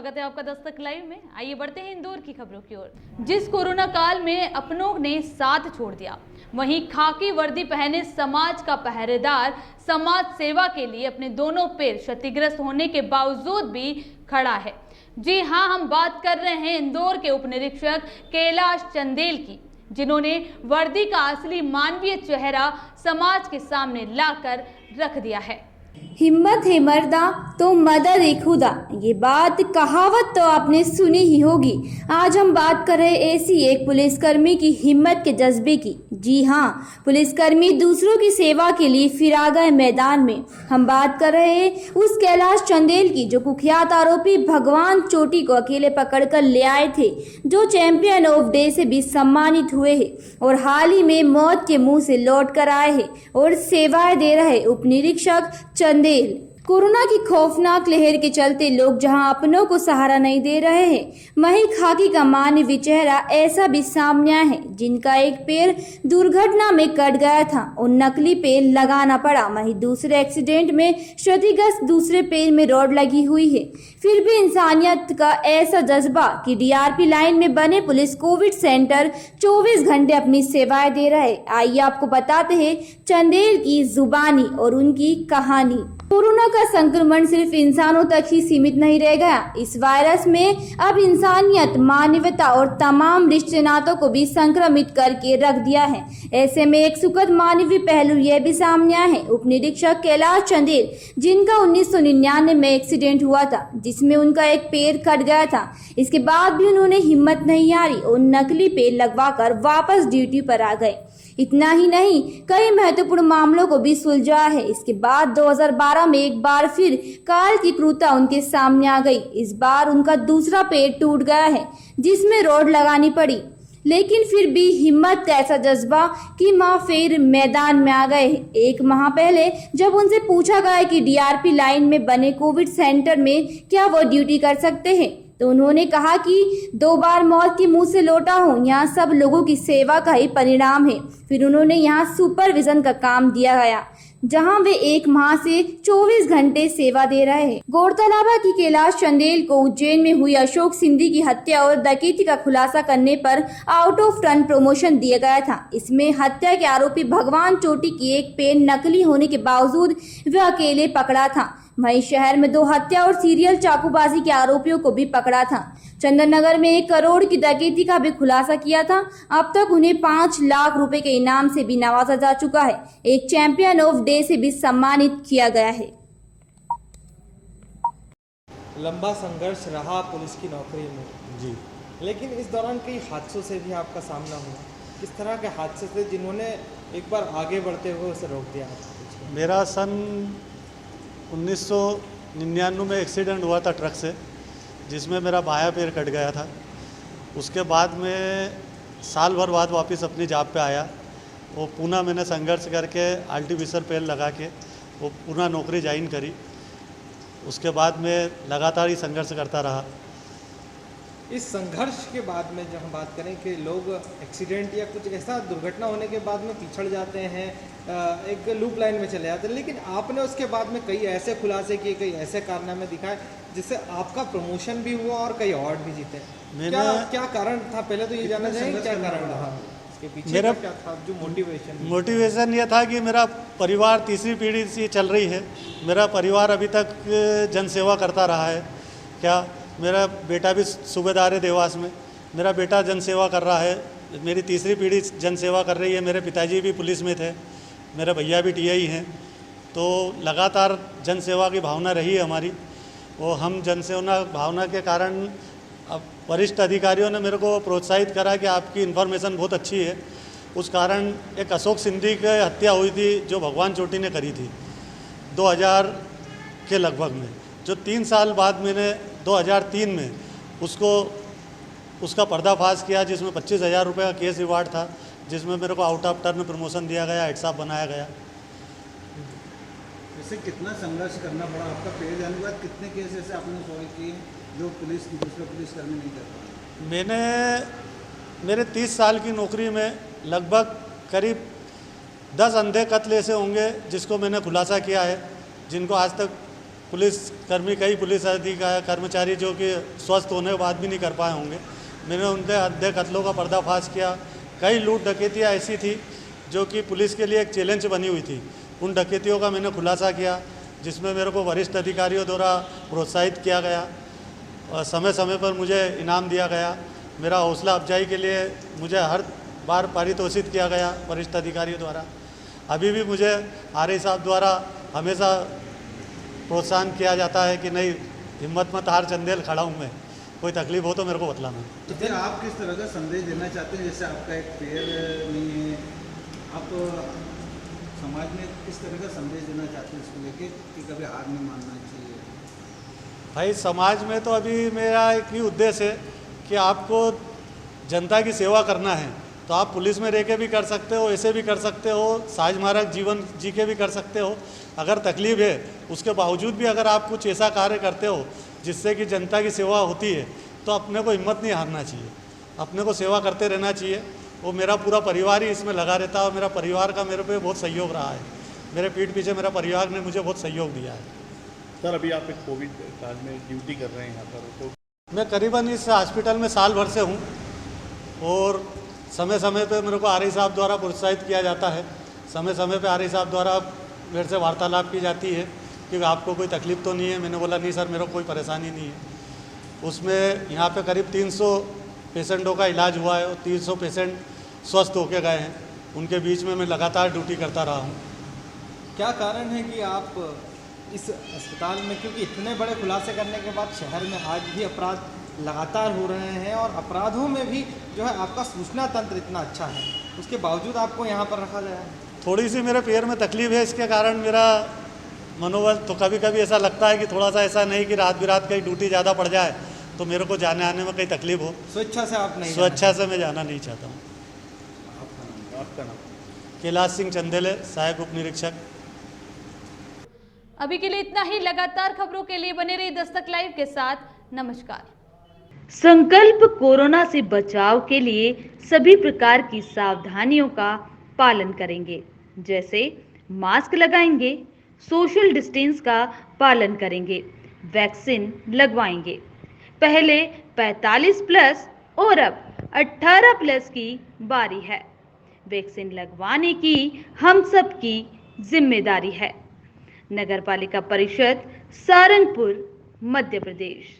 स्वागत है आपका दस्तक लाइव में। आइए बढ़ते हैं इंदौर की खबरों की ओर। जिस कोरोना काल में अपनों ने साथ छोड़ दिया, वहीं खाकी वर्दी पहने समाज का पहरेदार समाज सेवा के लिए अपने दोनों पैर क्षतिग्रस्त होने के बावजूद भी खड़ा है। जी हां, हम बात कर रहे हैं इंदौर के उप निरीक्षक कैलाश चंदेल की, जिन्होंने वर्दी का असली मानवीय चेहरा समाज के सामने लाकर रख दिया है। हिम्मत है मर्दा तो मदद है खुदा, ये बात कहावत तो आपने सुनी ही होगी। आज हम बात कर रहे ऐसी एक पुलिसकर्मी की हिम्मत के जज्बे की। जी हाँ, पुलिसकर्मी दूसरों की सेवा के लिए फिर आ गए मैदान में। हम बात कर रहे हैं उस कैलाश चंदेल की, जो कुख्यात आरोपी भगवान चोटी को अकेले पकड़कर ले आए थे, जो चैंपियन ऑफ डे से भी सम्मानित हुए हैं और हाल ही में मौत के मुंह से लौट कर आए हैं और सेवाएं दे रहे उप निरीक्षक चंदेल। कोरोना की खौफनाक लहर के चलते लोग जहां अपनों को सहारा नहीं दे रहे हैं, वहीं खाकी का मानवीय चेहरा ऐसा भी सामने आया है जिनका एक पैर दुर्घटना में कट गया था और नकली पैर लगाना पड़ा। वहीं दूसरे एक्सीडेंट में क्षतिग्रस्त दूसरे पैर में रॉड लगी हुई है। फिर भी इंसानियत का ऐसा जज्बा कि डीआरपी लाइन में बने पुलिस कोविड सेंटर 24 घंटे अपनी सेवाएं दे रहे। आइए आपको बताते हैं चंदेल की जुबानी और उनकी कहानी। कोरोना का संक्रमण सिर्फ इंसानों तक ही सीमित नहीं रह गया। इस वायरस में अब इंसानियत, मानवता और तमाम रिश्ते नातों को भी संक्रमित करके रख दिया है। ऐसे में एक सुखद मानवीय पहलू यह भी सामने आया है। उप निरीक्षक कैलाश चंदेल, जिनका 1999 में एक्सीडेंट हुआ था, जिसमें उनका एक पैर कट गया था, इसके बाद भी उन्होंने हिम्मत नहीं हारी और नकली पैर लगवाकर वापस ड्यूटी पर आ गए। इतना ही नहीं, कई महत्वपूर्ण मामलों को भी सुलझा है। इसके बाद 2012 में एक बार फिर काल की क्रूरता उनके सामने आ गई। इस बार उनका दूसरा पैर टूट गया है, जिसमें रॉड लगानी पड़ी, लेकिन फिर भी हिम्मत का ऐसा जज्बा कि मां फिर मैदान में आ गए। एक माह पहले जब उनसे पूछा गया कि डीआरपी लाइन में बने कोविड सेंटर में क्या वो ड्यूटी कर सकते हैं, तो उन्होंने कहा कि 2 बार मौत के मुंह से लौटा हूँ, यहाँ सब लोगों की सेवा का ही परिणाम है। फिर उन्होंने यहाँ सुपरविजन का काम दिया गया, जहां वे 1 माह से 24 घंटे सेवा दे रहे हैं। गौरतलब है कि कैलाश चंदेल को उज्जैन में हुई अशोक सिंधी की हत्या और डकैती का खुलासा करने पर आउट ऑफ टर्न प्रमोशन दिया गया था। इसमें हत्या के आरोपी भगवान चोटी की एक पैर नकली होने के बावजूद वे अकेले पकड़ा था। वहीं शहर में 2 हत्या और सीरियल चाकूबाजी के आरोपियों को भी पकड़ा था। चंदन नगर में 1 करोड़ की डकैती का भी खुलासा किया था। अब तक उन्हें 5 लाख रुपए के इनाम से भी नवाजा जा चुका है। एक चैंपियन ऑफ डे से भी सम्मानित किया गया है। लंबा संघर्ष रहा पुलिस की नौकरी में जी, लेकिन इस दौरान कई हादसों से भी आपका सामना हुआ। किस तरह के हादसे थे जिन्होंने एक बार आगे बढ़ते हुए उसे रोक दिया? मेरा सन 1999 में एक्सीडेंट हुआ था ट्रक से, जिसमें मेरा बायां पैर कट गया था। उसके बाद में साल भर बाद वापस अपनी जॉब पे आया। वो पुनः मैंने संघर्ष करके आर्टिफिशियल पैर लगा के वो पुनः नौकरी ज्वाइन करी। उसके बाद में लगातार ही संघर्ष करता रहा। इस संघर्ष के बाद में जब हम बात करें कि लोग एक्सीडेंट या कुछ ऐसा दुर्घटना होने के बाद में पिछड़ जाते हैं, एक लूप लाइन में चले जाते हैं, लेकिन आपने उसके बाद में कई ऐसे खुलासे किए, कई ऐसे कारनामे दिखाए जिससे आपका प्रमोशन भी हुआ और कई अवार्ड भी जीते। क्या कारण था? पहले तो ये जानना चाहिए क्या कारण रहा इसके पीछे, मेरा क्या था जो मोटिवेशन ये था कि मेरा परिवार तीसरी पीढ़ी से चल रही है। मेरा परिवार अभी तक जनसेवा करता रहा है। क्या मेरा बेटा भी सूबेदार है देवास में, मेरा बेटा जनसेवा कर रहा है, मेरी तीसरी पीढ़ी जनसेवा कर रही है। मेरे पिताजी भी पुलिस में थे, मेरे भैया भी टीआई हैं। तो लगातार जनसेवा की भावना रही है हमारी। वो हम जनसेवा भावना के कारण अब वरिष्ठ अधिकारियों ने मेरे को प्रोत्साहित करा कि आपकी इन्फॉर्मेशन बहुत अच्छी है। उस कारण एक अशोक सिंधी की हत्या हुई थी जो भगवान चोटी ने करी थी 2000 के लगभग में, जो 3 साल बाद मैंने 2003 में उसका पर्दाफाश किया, जिसमें 25,000 रुपये का केस रिवार्ड था, जिसमें मेरे को आउट ऑफ टर्न प्रमोशन दिया गया, हेड साहब बनाया गया। इससे कितना संघर्ष करना पड़ा? आपका पैर जाने के बाद कितने केस ऐसे आपने सॉल्व किए जो दूसरे पुलिसकर्मी नहीं कर पाए? मेरे 30 साल की नौकरी में लगभग करीब 10 अंधे कत्ल ऐसे होंगे जिसको मैंने खुलासा किया है, जिनको आज तक पुलिसकर्मी, कई पुलिस अधिकारी कर्मचारी जो कि स्वस्थ होने के बाद भी नहीं कर पाए होंगे। मैंने उनके अध्यक्ष कत्लों का पर्दाफाश किया। कई लूट डकैतियाँ ऐसी थी जो कि पुलिस के लिए एक चैलेंज बनी हुई थी। उन डकैतियों का मैंने खुलासा किया, जिसमें मेरे को वरिष्ठ अधिकारियों द्वारा प्रोत्साहित किया गया और समय समय पर मुझे इनाम दिया गया। मेरा हौसला अफजाई के लिए मुझे हर बार पारितोषित किया गया वरिष्ठ अधिकारियों द्वारा। अभी भी मुझे आरआई साहब द्वारा हमेशा प्रोत्साहन किया जाता है कि नहीं, हिम्मत मत हार चंदेल, खड़ा हूँ मैं, कोई तकलीफ हो तो मेरे को बतलाना। तो फिर आप किस तरह का संदेश देना चाहते हैं? जैसे आपका एक पैर नहीं है, आप समाज में किस तरह का संदेश देना चाहते हैं इसको लेके कि कभी हार नहीं मानना चाहिए? भाई समाज में तो अभी मेरा एक ही उद्देश्य है कि आपको जनता की सेवा करना है, तो आप पुलिस में रह के भी कर सकते हो, ऐसे भी कर सकते हो, साझमारक जीवन जी के भी कर सकते हो। अगर तकलीफ है उसके बावजूद भी अगर आप कुछ ऐसा कार्य करते हो जिससे कि जनता की सेवा होती है, तो अपने को हिम्मत नहीं हारना चाहिए, अपने को सेवा करते रहना चाहिए। वो मेरा पूरा परिवार ही इसमें लगा रहता है और मेरा परिवार का मेरे पे बहुत सहयोग रहा है। मेरे पीठ पीछे मेरा परिवार ने मुझे बहुत सहयोग दिया है। सर, अभी आप एक कोविड काल में ड्यूटी कर रहे हैं यहाँ पर, तो मैं करीबन इस हॉस्पिटल में साल भर से हूँ और समय समय पे मेरे को आरआई साहब द्वारा प्रोत्साहित किया जाता है। समय समय पे आरआई साहब द्वारा मेरे से वार्तालाप की जाती है कि आपको कोई तकलीफ़ तो नहीं है। मैंने बोला नहीं सर, मेरे को कोई परेशानी नहीं है। उसमें यहाँ पे करीब 300 पेशेंटों का इलाज हुआ है और 300 पेशेंट स्वस्थ होके गए हैं। उनके बीच में मैं लगातार ड्यूटी करता रहा हूँ। क्या कारण है कि आप इस अस्पताल में, क्योंकि इतने बड़े खुलासे करने के बाद शहर में आज भी अपराध लगातार हो रहे हैं और अपराधों में भी जो है आपका सूचना तंत्र इतना अच्छा है, उसके बावजूद आपको यहाँ पर रखा गया है? थोड़ी सी मेरे पैर में तकलीफ है, इसके कारण मेरा मनोबल तो कभी कभी ऐसा लगता है कि थोड़ा सा ऐसा नहीं कि रात बिरात कहीं ड्यूटी ज़्यादा पड़ जाए तो मेरे को जाने आने में कहीं तकलीफ हो। स्वेच्छा से आप नहीं? स्वेच्छा से मैं जाना नहीं चाहता हूँ। आपका नाम? कैलाश सिंह चंदेले, सहायक उप निरीक्षक। अभी के लिए इतना ही। लगातार खबरों के लिए बने रहिए दस्तक लाइव के साथ। नमस्कार। संकल्प कोरोना से बचाव के लिए सभी प्रकार की सावधानियों का पालन करेंगे, जैसे मास्क लगाएंगे, सोशल डिस्टेंस का पालन करेंगे, वैक्सीन लगवाएंगे। पहले 45 प्लस और अब 18 प्लस की बारी है। वैक्सीन लगवाने की हम सब की जिम्मेदारी है। नगर पालिका परिषद, सारंगपुर, मध्य प्रदेश।